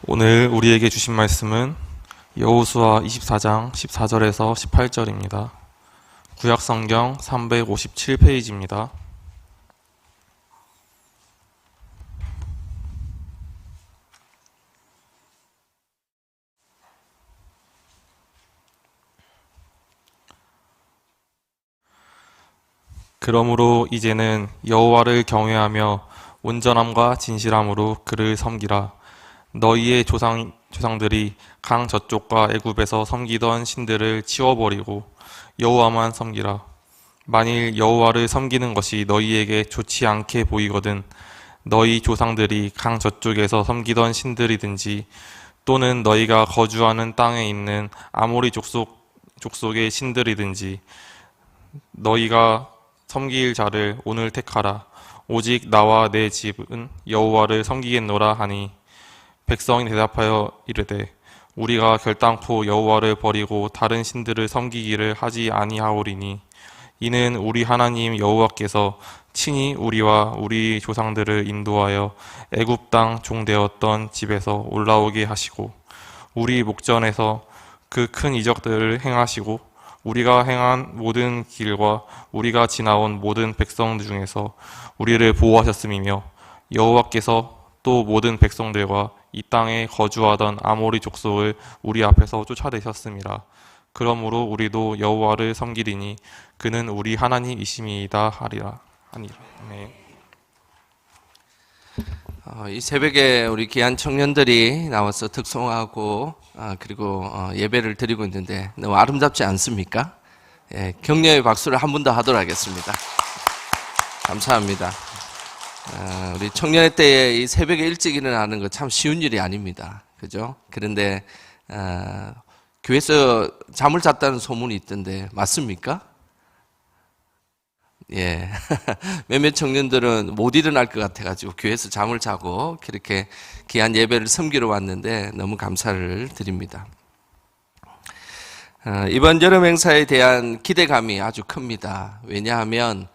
오늘 우리에게 주신 말씀은 여호수아 24장 14절에서 18절입니다. 구약성경 357페이지입니다. 그러므로 이제는 여호와를 경외하며 온전함과 진실함으로 그를 섬기라. 너희의 조상들이 강 저쪽과 애굽에서 섬기던 신들을 치워버리고 여호와만 섬기라. 만일 여호와를 섬기는 것이 너희에게 좋지 않게 보이거든 너희 조상들이 강 저쪽에서 섬기던 신들이든지 또는 너희가 거주하는 땅에 있는 아모리 족속의 신들이든지 너희가 섬길 자를 오늘 택하라. 오직 나와 내 집은 여호와를 섬기겠노라 하니 백성이 대답하여 이르되 우리가 결단코 여호와를 버리고 다른 신들을 섬기기를 하지 아니하오리니 이는 우리 하나님 여호와께서 친히 우리와 우리 조상들을 인도하여 애굽 땅 종되었던 집에서 올라오게 하시고 우리 목전에서 그 큰 이적들을 행하시고 우리가 행한 모든 길과 우리가 지나온 모든 백성 중에서 우리를 보호하셨음이며 여호와께서 또 모든 백성들과 이 땅에 거주하던 아모리 족속을 우리 앞에서 쫓아내셨음이라. 그러므로 우리도 여호와를 섬기리니 그는 우리 하나님이심이다 하리라. 네. 이 새벽에 우리 귀한 청년들이 나와서 특송하고 그리고 예배를 드리고 있는데 너무 아름답지 않습니까? 예, 격려의 박수를 한 번 더 하도록 하겠습니다. 감사합니다. 우리 청년의 때에 이 새벽에 일찍 일어나는 거 참 쉬운 일이 아닙니다. 그죠? 그런데 교회에서 잠을 잤다는 소문이 있던데 맞습니까? 예. 몇몇 청년들은 못 일어날 것 같아가지고 교회에서 잠을 자고 그렇게 귀한 예배를 섬기러 왔는데 너무 감사를 드립니다. 이번 여름 행사에 대한 기대감이 아주 큽니다. 왜냐하면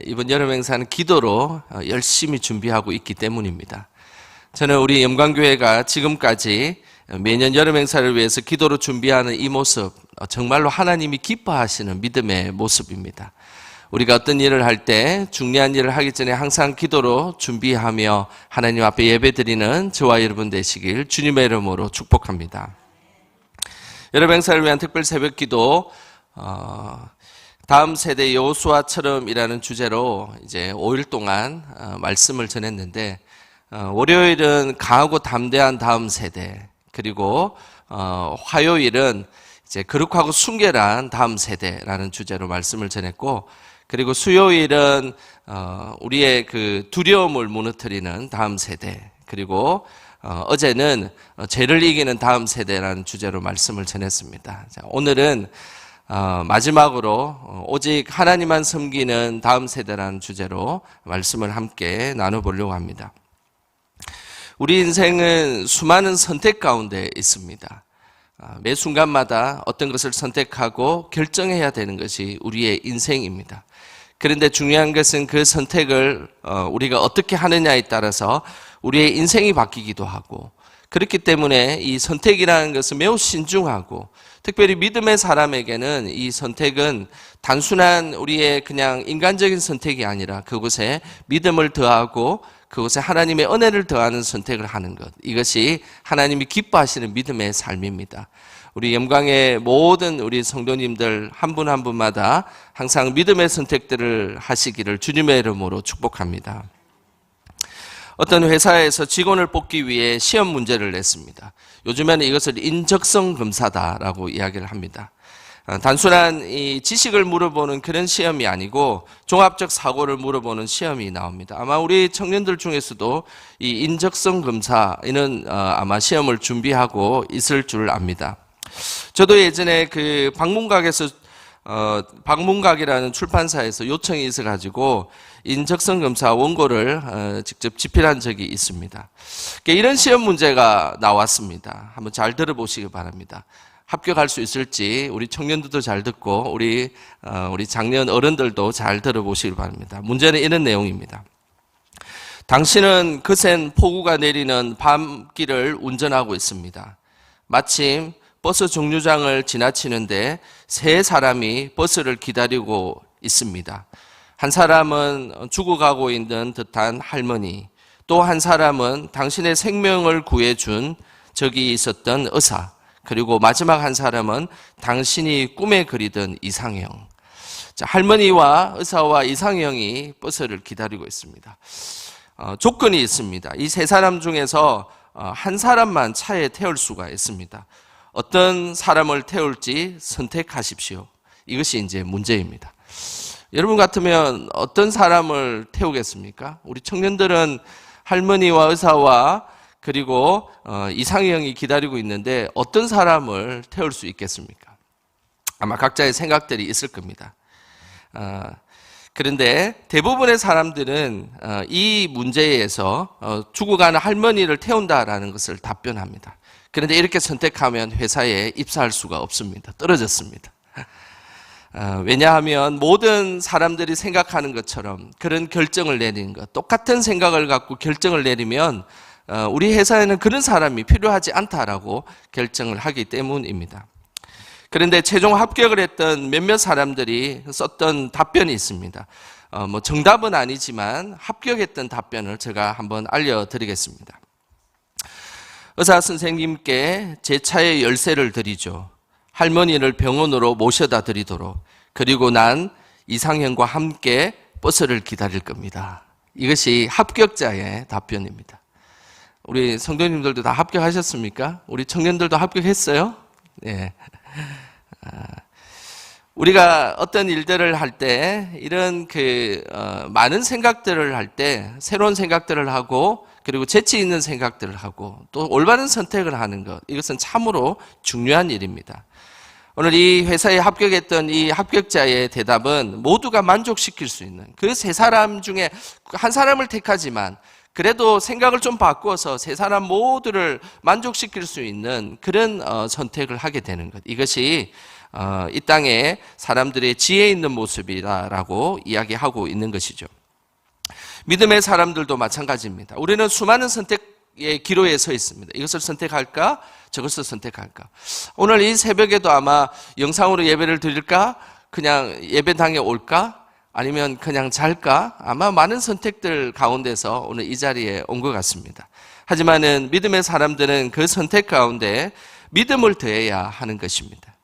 이번 여름 행사는 기도로 열심히 준비하고 있기 때문입니다. 저는 우리 영광교회가 지금까지 매년 여름 행사를 위해서 기도로 준비하는 이 모습 정말로 하나님이 기뻐하시는 믿음의 모습입니다. 우리가 어떤 일을 할 때 중요한 일을 하기 전에 항상 기도로 준비하며 하나님 앞에 예배드리는 저와 여러분 되시길 주님의 이름으로 축복합니다. 여러분 행사를 위한 특별 새벽 기도 다음 세대 여호수아처럼이라는 주제로 이제 5일 동안 말씀을 전했는데 월요일은 강하고 담대한 다음 세대, 그리고 화요일은 이제 거룩하고 순결한 다음 세대라는 주제로 말씀을 전했고, 그리고 수요일은 우리의 그 두려움을 무너뜨리는 다음 세대, 그리고 어제는 죄를 이기는 다음 세대라는 주제로 말씀을 전했습니다. 자, 오늘은 마지막으로 오직 하나님만 섬기는 다음 세대라는 주제로 말씀을 함께 나눠보려고 합니다. 우리 인생은 수많은 선택 가운데 있습니다. 매 순간마다 어떤 것을 선택하고 결정해야 되는 것이 우리의 인생입니다. 그런데 중요한 것은 그 선택을 우리가 어떻게 하느냐에 따라서 우리의 인생이 바뀌기도 하고, 그렇기 때문에 이 선택이라는 것은 매우 신중하고, 특별히 믿음의 사람에게는 이 선택은 단순한 우리의 그냥 인간적인 선택이 아니라 그곳에 믿음을 더하고 그곳에 하나님의 은혜를 더하는 선택을 하는 것, 이것이 하나님이 기뻐하시는 믿음의 삶입니다. 우리 영광의 모든 우리 성도님들 한 분 한 분마다 항상 믿음의 선택들을 하시기를 주님의 이름으로 축복합니다. 어떤 회사에서 직원을 뽑기 위해 시험 문제를 냈습니다. 요즘에는 이것을 인적성 검사다라고 이야기를 합니다. 단순한 이 지식을 물어보는 그런 시험이 아니고 종합적 사고를 물어보는 시험이 나옵니다. 아마 우리 청년들 중에서도 이 인적성 검사에는 아마 시험을 준비하고 있을 줄 압니다. 저도 예전에 그 박문각이라는 출판사에서 요청이 있어가지고 인적성 검사 원고를 직접 집필한 적이 있습니다. 이런 시험 문제가 나왔습니다. 한번 잘 들어보시기 바랍니다. 합격할 수 있을지 우리 청년들도 잘 듣고 우리 작년 어른들도 잘 들어보시기 바랍니다. 문제는 이런 내용입니다. 당신은 거센 폭우가 내리는 밤길을 운전하고 있습니다. 마침 버스 정류장을 지나치는데 세 사람이 버스를 기다리고 있습니다. 한 사람은 죽어가고 있는 듯한 할머니, 또 한 사람은 당신의 생명을 구해준 저기 있었던 의사, 그리고 마지막 한 사람은 당신이 꿈에 그리던 이상형. 자, 할머니와 의사와 이상형이 버스를 기다리고 있습니다. 조건이 있습니다. 이 세 사람 중에서 한 사람만 차에 태울 수가 있습니다. 어떤 사람을 태울지 선택하십시오. 이것이 이제 문제입니다. 여러분 같으면 어떤 사람을 태우겠습니까? 우리 청년들은 할머니와 의사와 그리고 이상형이 기다리고 있는데 어떤 사람을 태울 수 있겠습니까? 아마 각자의 생각들이 있을 겁니다. 그런데 대부분의 사람들은 이 문제에서 죽어가는 할머니를 태운다라는 것을 답변합니다. 그런데 이렇게 선택하면 회사에 입사할 수가 없습니다. 떨어졌습니다. 왜냐하면 모든 사람들이 생각하는 것처럼 그런 결정을 내리는 것, 똑같은 생각을 갖고 결정을 내리면 우리 회사에는 그런 사람이 필요하지 않다라고 결정을 하기 때문입니다. 그런데 최종 합격을 했던 몇몇 사람들이 썼던 답변이 있습니다. 정답은 아니지만 합격했던 답변을 제가 한번 알려드리겠습니다. 의사 선생님께 제 차의 열쇠를 드리죠. 할머니를 병원으로 모셔다 드리도록. 그리고 난 이상형과 함께 버스를 기다릴 겁니다. 이것이 합격자의 답변입니다. 우리 성도님들도 다 합격하셨습니까? 우리 청년들도 합격했어요? 네. 우리가 어떤 일들을 할 때 이런 많은 생각들을 할 때 새로운 생각들을 하고 그리고 재치 있는 생각들을 하고 또 올바른 선택을 하는 것, 이것은 참으로 중요한 일입니다. 오늘 이 회사에 합격했던 이 합격자의 대답은 모두가 만족시킬 수 있는 그 세 사람 중에 한 사람을 택하지만 그래도 생각을 좀 바꾸어서 세 사람 모두를 만족시킬 수 있는 그런 선택을 하게 되는 것. 이것이 이 땅에 사람들의 지혜 있는 모습이라고 이야기하고 있는 것이죠. 믿음의 사람들도 마찬가지입니다. 우리는 수많은 선택의 기로에 서 있습니다. 이것을 선택할까? 저것을 선택할까? 오늘 이 새벽에도 아마 영상으로 예배를 드릴까? 그냥 예배당에 올까? 아니면 그냥 잘까? 아마 많은 선택들 가운데서 오늘 이 자리에 온 것 같습니다. 하지만은 믿음의 사람들은 그 선택 가운데 믿음을 더해야 하는 것입니다.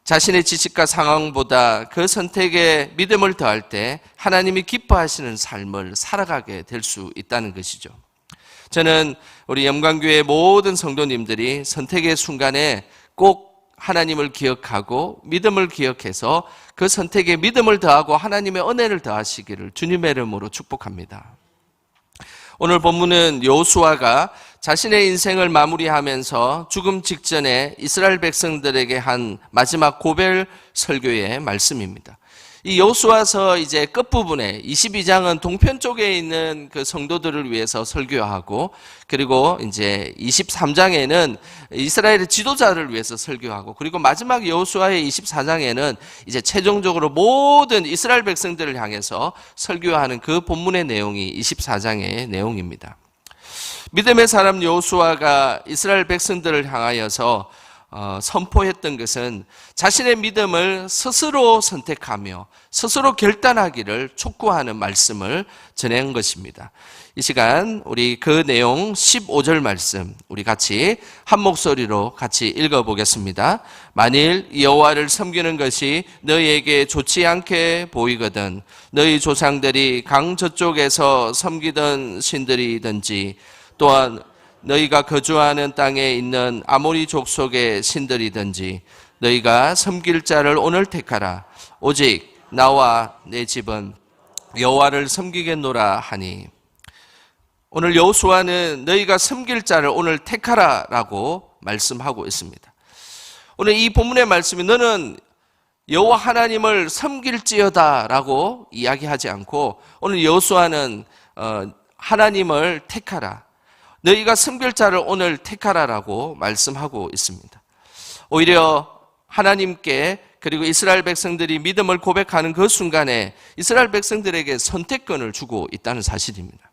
자신의 지식과 상황보다 그 선택에 믿음을 더할 때 하나님이 기뻐하시는 삶을 살아가게 될 수 있다는 것이죠. 저는 우리 영광교회 모든 성도님들이 선택의 순간에 꼭 하나님을 기억하고 믿음을 기억해서 그 선택에 믿음을 더하고 하나님의 은혜를 더하시기를 주님의 이름으로 축복합니다. 오늘 본문은 여호수아가 자신의 인생을 마무리하면서 죽음 직전에 이스라엘 백성들에게 한 마지막 고별 설교의 말씀입니다. 이 여호수아서 이제 끝부분에 22장은 동편 쪽에 있는 그 성도들을 위해서 설교하고 그리고 이제 23장에는 이스라엘의 지도자를 위해서 설교하고 그리고 마지막 여호수아의 24장에는 이제 최종적으로 모든 이스라엘 백성들을 향해서 설교하는 그 본문의 내용이 24장의 내용입니다. 믿음의 사람 여호수아가 이스라엘 백성들을 향하여서 선포했던 것은 자신의 믿음을 스스로 선택하며 스스로 결단하기를 촉구하는 말씀을 전한 것입니다. 이 시간 우리 그 내용 15절 말씀 우리 같이 한 목소리로 같이 읽어보겠습니다. 만일 여호와를 섬기는 것이 너희에게 좋지 않게 보이거든 너희 조상들이 강 저쪽에서 섬기던 신들이든지 또한 너희가 거주하는 땅에 있는 아모리 족속의 신들이든지 너희가 섬길 자를 오늘 택하라. 오직 나와 내 집은 여호와를 섬기겠노라 하니. 오늘 여호수아는 너희가 섬길 자를 오늘 택하라라고 말씀하고 있습니다. 오늘 이 본문의 말씀이 너는 여호와 하나님을 섬길지어다라고 이야기하지 않고 오늘 여호수아는 하나님을 택하라. 너희가 섬길 자를 오늘 택하라라고 말씀하고 있습니다. 오히려 하나님께 그리고 이스라엘 백성들이 믿음을 고백하는 그 순간에 이스라엘 백성들에게 선택권을 주고 있다는 사실입니다.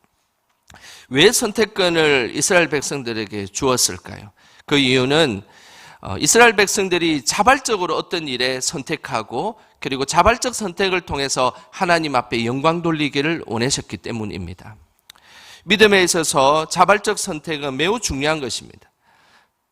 왜 선택권을 이스라엘 백성들에게 주었을까요? 그 이유는 이스라엘 백성들이 자발적으로 어떤 일에 선택하고 그리고 자발적 선택을 통해서 하나님 앞에 영광 돌리기를 원하셨기 때문입니다. 믿음에 있어서 자발적 선택은 매우 중요한 것입니다.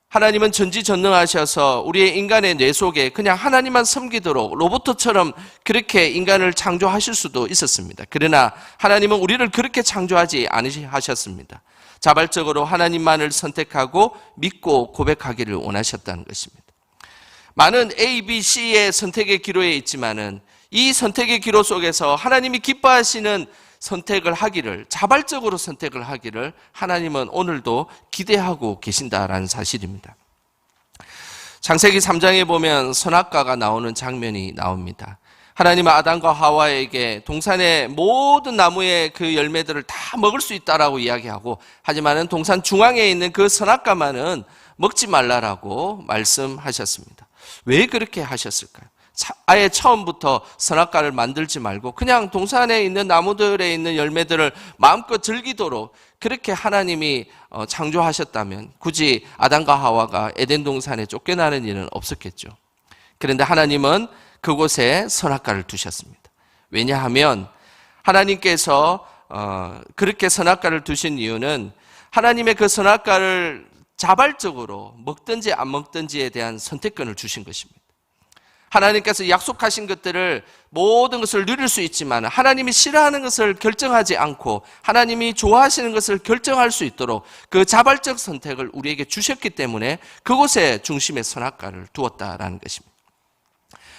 하나님은 전지전능하셔서 우리의 인간의 뇌 속에 그냥 하나님만 섬기도록 로봇처럼 그렇게 인간을 창조하실 수도 있었습니다. 그러나 하나님은 우리를 그렇게 창조하지 않으셨습니다. 자발적으로 하나님만을 선택하고 믿고 고백하기를 원하셨다는 것입니다. 많은 A, B, C의 선택의 기로에 있지만은 이 선택의 기로 속에서 하나님이 기뻐하시는 선택을 하기를, 자발적으로 선택을 하기를 하나님은 오늘도 기대하고 계신다라는 사실입니다. 창세기 3장에 보면 선악과가 나오는 장면이 나옵니다. 하나님은 아담과 하와에게 동산의 모든 나무의 그 열매들을 다 먹을 수 있다라고 이야기하고, 하지만은 동산 중앙에 있는 그 선악과만은 먹지 말라라고 말씀하셨습니다. 왜 그렇게 하셨을까요? 아예 처음부터 선악과를 만들지 말고 그냥 동산에 있는 나무들에 있는 열매들을 마음껏 즐기도록 그렇게 하나님이 창조하셨다면 굳이 아담과 하와가 에덴 동산에 쫓겨나는 일은 없었겠죠. 그런데 하나님은 그곳에 선악과를 두셨습니다. 왜냐하면 하나님께서 그렇게 선악과를 두신 이유는 하나님의 그 선악과를 자발적으로 먹든지 안 먹든지에 대한 선택권을 주신 것입니다. 하나님께서 약속하신 것들을 모든 것을 누릴 수 있지만 하나님이 싫어하는 것을 결정하지 않고 하나님이 좋아하시는 것을 결정할 수 있도록 그 자발적 선택을 우리에게 주셨기 때문에 그곳에 중심에 선악과를 두었다라는 것입니다.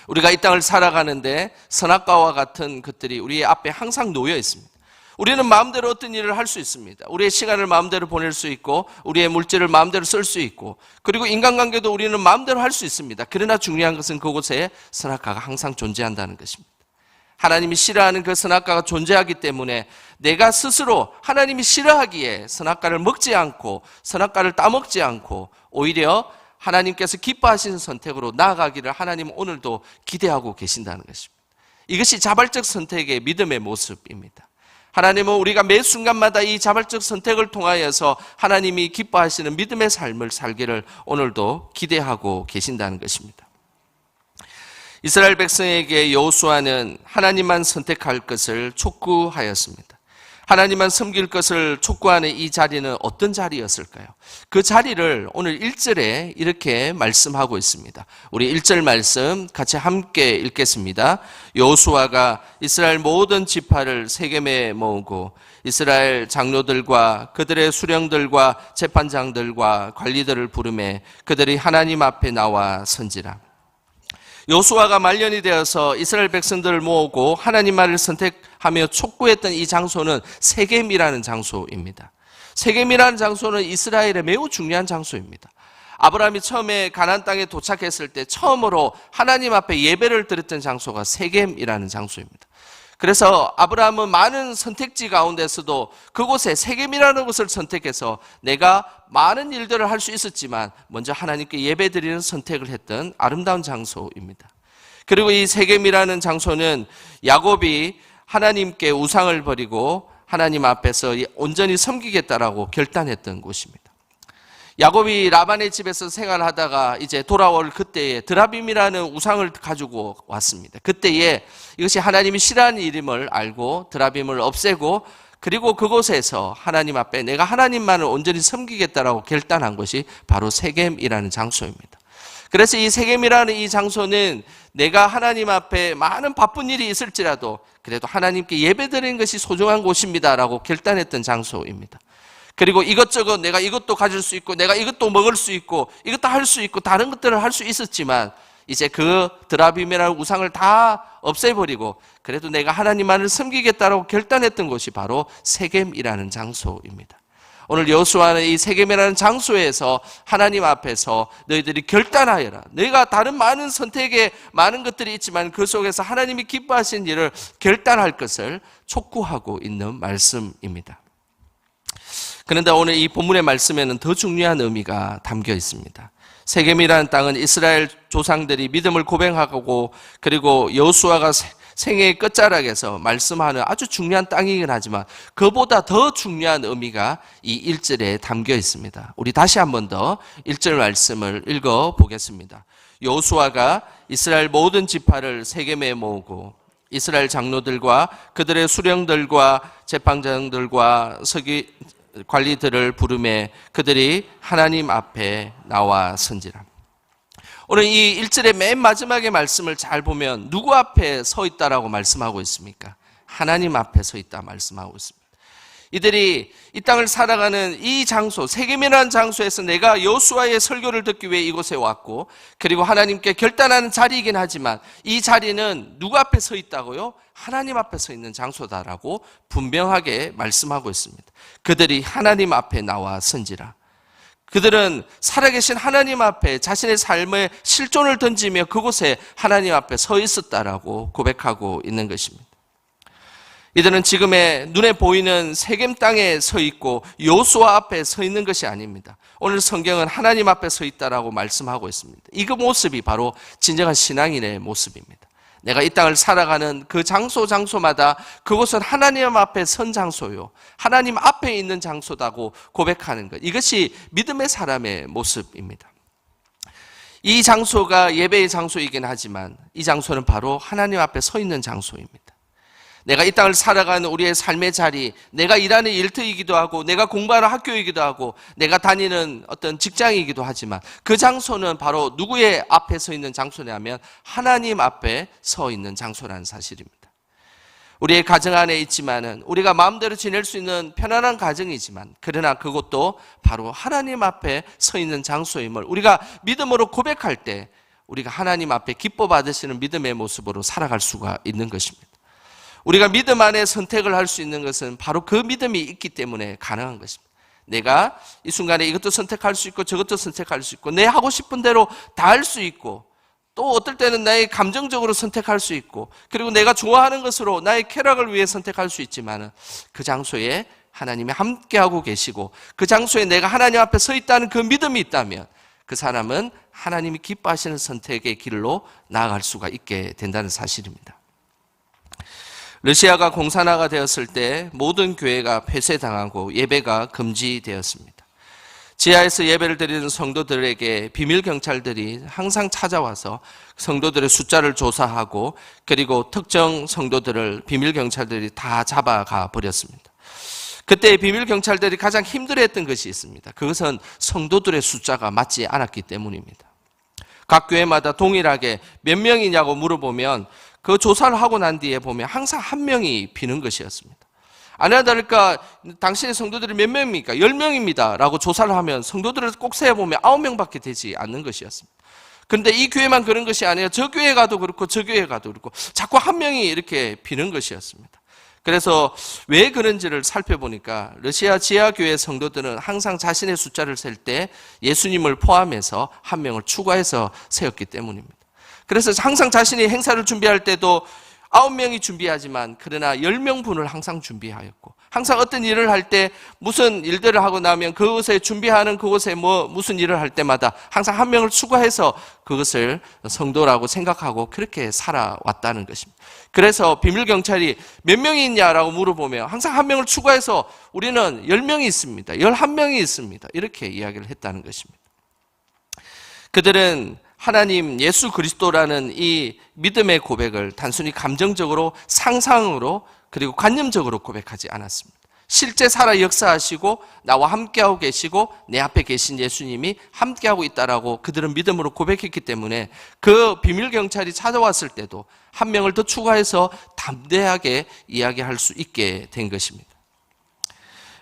우리가 이 땅을 살아가는데 선악과와 같은 것들이 우리 앞에 항상 놓여 있습니다. 우리는 마음대로 어떤 일을 할 수 있습니다. 우리의 시간을 마음대로 보낼 수 있고 우리의 물질을 마음대로 쓸 수 있고 그리고 인간관계도 우리는 마음대로 할 수 있습니다. 그러나 중요한 것은 그곳에 선악과가 항상 존재한다는 것입니다. 하나님이 싫어하는 그 선악과가 존재하기 때문에 내가 스스로 하나님이 싫어하기에 선악과를 먹지 않고 선악과를 따먹지 않고 오히려 하나님께서 기뻐하시는 선택으로 나아가기를 하나님은 오늘도 기대하고 계신다는 것입니다. 이것이 자발적 선택의 믿음의 모습입니다. 하나님은 우리가 매 순간마다 이 자발적 선택을 통하여서 하나님이 기뻐하시는 믿음의 삶을 살기를 오늘도 기대하고 계신다는 것입니다. 이스라엘 백성에게 여호수아는 하나님만 선택할 것을 촉구하였습니다. 하나님만 섬길 것을 촉구하는 이 자리는 어떤 자리였을까요? 그 자리를 오늘 1절에 이렇게 말씀하고 있습니다. 우리 1절 말씀 같이 함께 읽겠습니다. 여호수아가 이스라엘 모든 지파를 세겜에 모으고 이스라엘 장로들과 그들의 수령들과 재판장들과 관리들을 부르매 그들이 하나님 앞에 나와 선지라. 여호수아가 말년이 되어서 이스라엘 백성들을 모으고 하나님 말을 선택하며 촉구했던 이 장소는 세겜이라는 장소입니다. 세겜이라는 장소는 이스라엘의 매우 중요한 장소입니다. 아브라함이 처음에 가나안 땅에 도착했을 때 처음으로 하나님 앞에 예배를 드렸던 장소가 세겜이라는 장소입니다. 그래서 아브라함은 많은 선택지 가운데서도 그곳에 세겜이라는 곳을 선택해서 내가 많은 일들을 할 수 있었지만 먼저 하나님께 예배드리는 선택을 했던 아름다운 장소입니다. 그리고 이 세겜이라는 장소는 야곱이 하나님께 우상을 버리고 하나님 앞에서 온전히 섬기겠다라고 결단했던 곳입니다. 야곱이 라반의 집에서 생활하다가 이제 돌아올 그때에 드라빔이라는 우상을 가지고 왔습니다. 그때에 이것이 하나님이 싫어하는 일임을 알고 드라빔을 없애고 그리고 그곳에서 하나님 앞에 내가 하나님만을 온전히 섬기겠다라고 결단한 것이 바로 세겜이라는 장소입니다. 그래서 이 세겜이라는 이 장소는 내가 하나님 앞에 많은 바쁜 일이 있을지라도 그래도 하나님께 예배드리는 것이 소중한 곳입니다라고 결단했던 장소입니다. 그리고 이것저것 내가 이것도 가질 수 있고 내가 이것도 먹을 수 있고 이것도 할 수 있고 다른 것들을 할 수 있었지만 이제 그 드라빔이라는 우상을 다 없애버리고 그래도 내가 하나님만을 섬기겠다라고 결단했던 곳이 바로 세겜이라는 장소입니다. 오늘 여호수아는 이 세겜이라는 장소에서 하나님 앞에서 너희들이 결단하여라. 너희가 다른 많은 선택에 많은 것들이 있지만 그 속에서 하나님이 기뻐하시는 일을 결단할 것을 촉구하고 있는 말씀입니다. 그런데 오늘 이 본문의 말씀에는 더 중요한 의미가 담겨 있습니다. 세겜이라는 땅은 이스라엘 조상들이 믿음을 고백하고 그리고 여호수아가 생애의 끝자락에서 말씀하는 아주 중요한 땅이긴 하지만 그보다 더 중요한 의미가 이 1절에 담겨 있습니다. 우리 다시 한 번 더 1절 말씀을 읽어 보겠습니다. 여호수아가 이스라엘 모든 지파를 세겜에 모으고 이스라엘 장로들과 그들의 수령들과 재판장들과 서기 관리들을 부르매 그들이 하나님 앞에 나와 선지라. 오늘 이 1절의 맨 마지막의 말씀을 잘 보면 누구 앞에 서 있다라고 말씀하고 있습니까? 하나님 앞에 서 있다 말씀하고 있습니다. 이들이 이 땅을 살아가는 이 장소, 세겜이라는 장소에서 내가 여호수아의 설교를 듣기 위해 이곳에 왔고, 그리고 하나님께 결단하는 자리이긴 하지만 이 자리는 누구 앞에 서 있다고요? 하나님 앞에 서 있는 장소다라고 분명하게 말씀하고 있습니다. 그들이 하나님 앞에 나와 선지라. 그들은 살아계신 하나님 앞에 자신의 삶의 실존을 던지며 그곳에 하나님 앞에 서 있었다라고 고백하고 있는 것입니다. 이들은 지금의 눈에 보이는 세겜 땅에 서 있고 여호수아 앞에 서 있는 것이 아닙니다. 오늘 성경은 하나님 앞에 서 있다라고 말씀하고 있습니다. 이 모습이 바로 진정한 신앙인의 모습입니다. 내가 이 땅을 살아가는 그 장소마다 그곳은 하나님 앞에 선 장소요, 하나님 앞에 있는 장소다고 고백하는 것, 이것이 믿음의 사람의 모습입니다. 이 장소가 예배의 장소이긴 하지만 이 장소는 바로 하나님 앞에 서 있는 장소입니다. 내가 이 땅을 살아가는 우리의 삶의 자리, 내가 일하는 일터이기도 하고 내가 공부하는 학교이기도 하고 내가 다니는 어떤 직장이기도 하지만 그 장소는 바로 누구의 앞에 서 있는 장소냐면 하나님 앞에 서 있는 장소라는 사실입니다. 우리의 가정 안에 있지만은 우리가 마음대로 지낼 수 있는 편안한 가정이지만 그러나 그것도 바로 하나님 앞에 서 있는 장소임을 우리가 믿음으로 고백할 때 우리가 하나님 앞에 기뻐 받으시는 믿음의 모습으로 살아갈 수가 있는 것입니다. 우리가 믿음 안에 선택을 할 수 있는 것은 바로 그 믿음이 있기 때문에 가능한 것입니다. 내가 이 순간에 이것도 선택할 수 있고 저것도 선택할 수 있고 내 하고 싶은 대로 다 할 수 있고 또 어떨 때는 나의 감정적으로 선택할 수 있고 그리고 내가 좋아하는 것으로 나의 쾌락을 위해 선택할 수 있지만 그 장소에 하나님이 함께하고 계시고 그 장소에 내가 하나님 앞에 서 있다는 그 믿음이 있다면 그 사람은 하나님이 기뻐하시는 선택의 길로 나아갈 수가 있게 된다는 사실입니다. 러시아가 공산화가 되었을 때 모든 교회가 폐쇄당하고 예배가 금지되었습니다. 지하에서 예배를 드리는 성도들에게 비밀 경찰들이 항상 찾아와서 성도들의 숫자를 조사하고 그리고 특정 성도들을 비밀 경찰들이 다 잡아가 버렸습니다. 그때 비밀 경찰들이 가장 힘들어했던 것이 있습니다. 그것은 성도들의 숫자가 맞지 않았기 때문입니다. 각 교회마다 동일하게 몇 명이냐고 물어보면 그 조사를 하고 난 뒤에 보면 항상 한 명이 비는 것이었습니다. 아니나 다를까 당신의 성도들이 몇 명입니까? 10명입니다 라고 조사를 하면 성도들을 꼭 세어보면 9명밖에 되지 않는 것이었습니다. 그런데 이 교회만 그런 것이 아니라 저 교회 가도 그렇고 저 교회 가도 그렇고 자꾸 한 명이 이렇게 비는 것이었습니다. 그래서 왜 그런지를 살펴보니까 러시아 지하교회 성도들은 항상 자신의 숫자를 셀 때 예수님을 포함해서 한 명을 추가해서 세웠기 때문입니다. 그래서 항상 자신이 행사를 준비할 때도 9명이 준비하지만 그러나 10명분을 항상 준비하였고 항상 어떤 일을 할 때 무슨 일들을 하고 나면 그것에 준비하는 그곳에 무슨 일을 할 때마다 항상 한 명을 추가해서 그것을 성도라고 생각하고 그렇게 살아왔다는 것입니다. 그래서 비밀경찰이 몇 명이 있냐라고 물어보면 항상 한 명을 추가해서 우리는 10명이 있습니다. 11명이 있습니다. 이렇게 이야기를 했다는 것입니다. 그들은 하나님 예수 그리스도라는 이 믿음의 고백을 단순히 감정적으로 상상으로 그리고 관념적으로 고백하지 않았습니다. 실제 살아 역사하시고 나와 함께하고 계시고 내 앞에 계신 예수님이 함께하고 있다라고 그들은 믿음으로 고백했기 때문에 그 비밀경찰이 찾아왔을 때도 한 명을 더 추가해서 담대하게 이야기할 수 있게 된 것입니다.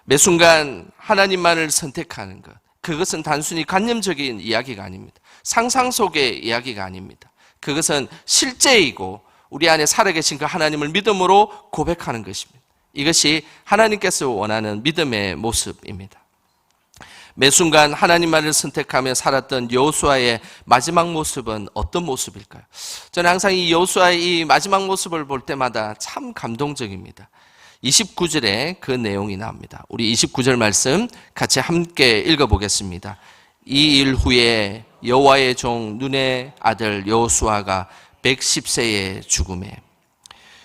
매 순간 하나님만을 선택하는 것, 그것은 단순히 관념적인 이야기가 아닙니다. 상상 속의 이야기가 아닙니다. 그것은 실제이고 우리 안에 살아계신 그 하나님을 믿음으로 고백하는 것입니다. 이것이 하나님께서 원하는 믿음의 모습입니다. 매 순간 하나님만을 선택하며 살았던 여호수아의 마지막 모습은 어떤 모습일까요? 저는 항상 이 여호수아의 이 마지막 모습을 볼 때마다 참 감동적입니다. 29절에 그 내용이 나옵니다. 우리 29절 말씀 같이 함께 읽어보겠습니다. 이 일 후에 여호와의 종 눈의 아들 여호수아가 110세에 죽음에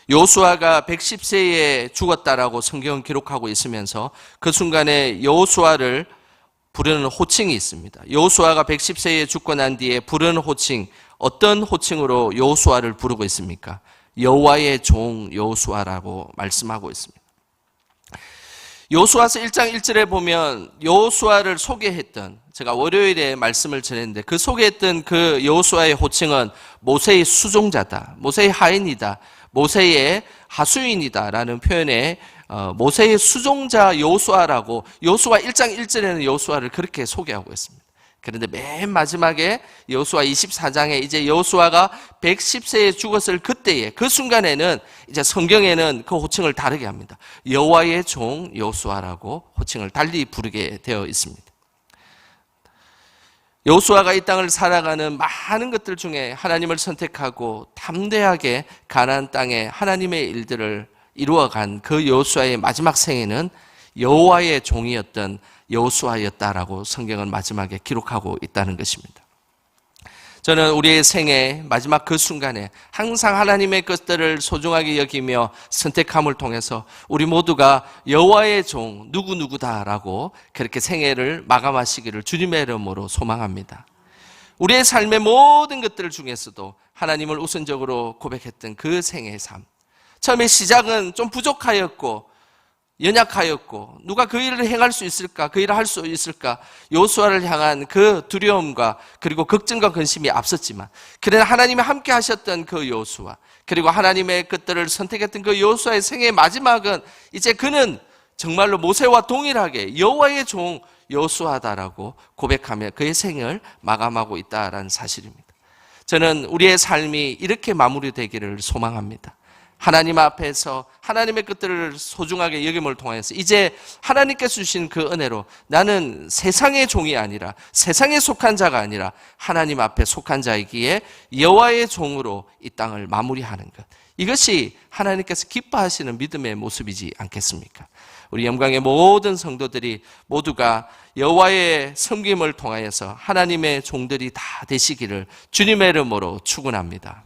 여호수아가 110세에 죽었다라고 성경은 기록하고 있으면서 그 순간에 여호수아를 부르는 호칭이 있습니다. 여호수아가 110세에 죽고 난 뒤에 부르는 호칭, 어떤 호칭으로 여호수아를 부르고 있습니까? 여호와의 종 여호수아라고 말씀하고 있습니다. 여호수아서 1장 1절에 보면 여호수아를 소개했던, 제가 월요일에 말씀을 전했는데 그 소개했던 그 여호수아의 호칭은 모세의 수종자다, 모세의 하인이다, 모세의 하수인이다라는 표현에 모세의 수종자 여호수아라고 여호수아 1장 1절에는 여호수아를 그렇게 소개하고 있습니다. 그런데 맨 마지막에 여호수아 24장에 이제 여호수아가 110세에 죽었을 그때에 그 순간에는 이제 성경에는 그 호칭을 다르게 합니다. 여호와의 종 여호수아라고 호칭을 달리 부르게 되어 있습니다. 여호수아가 이 땅을 살아가는 많은 것들 중에 하나님을 선택하고 담대하게 가나안 땅에 하나님의 일들을 이루어간 그 여호수아의 마지막 생애는 여호와의 종이었던 여호수아였다라고 성경은 마지막에 기록하고 있다는 것입니다. 저는 우리의 생애 마지막 그 순간에 항상 하나님의 것들을 소중하게 여기며 선택함을 통해서 우리 모두가 여호와의 종 누구누구다라고 그렇게 생애를 마감하시기를 주님의 이름으로 소망합니다. 우리의 삶의 모든 것들 중에서도 하나님을 우선적으로 고백했던 그 생애의 삶, 처음에 시작은 좀 부족하였고 연약하였고 누가 그 일을 행할 수 있을까, 그 일을 할 수 있을까, 여호수아를 향한 그 두려움과 그리고 걱정과 근심이 앞섰지만 그러나 하나님이 함께 하셨던 그 여호수아, 그리고 하나님의 것들을 선택했던 그 여호수아의 생애의 마지막은 이제 그는 정말로 모세와 동일하게 여호와의 종 여호수아다라고 고백하며 그의 생을 마감하고 있다라는 사실입니다. 저는 우리의 삶이 이렇게 마무리되기를 소망합니다. 하나님 앞에서 하나님의 것들을 소중하게 여김을 통해서 이제 하나님께서 주신 그 은혜로 나는 세상의 종이 아니라, 세상에 속한 자가 아니라 하나님 앞에 속한 자이기에 여호와의 종으로 이 땅을 마무리하는 것, 이것이 하나님께서 기뻐하시는 믿음의 모습이지 않겠습니까? 우리 영광의 모든 성도들이 모두가 여호와의 섬김을 통하여서 하나님의 종들이 다 되시기를 주님의 이름으로 축원합니다.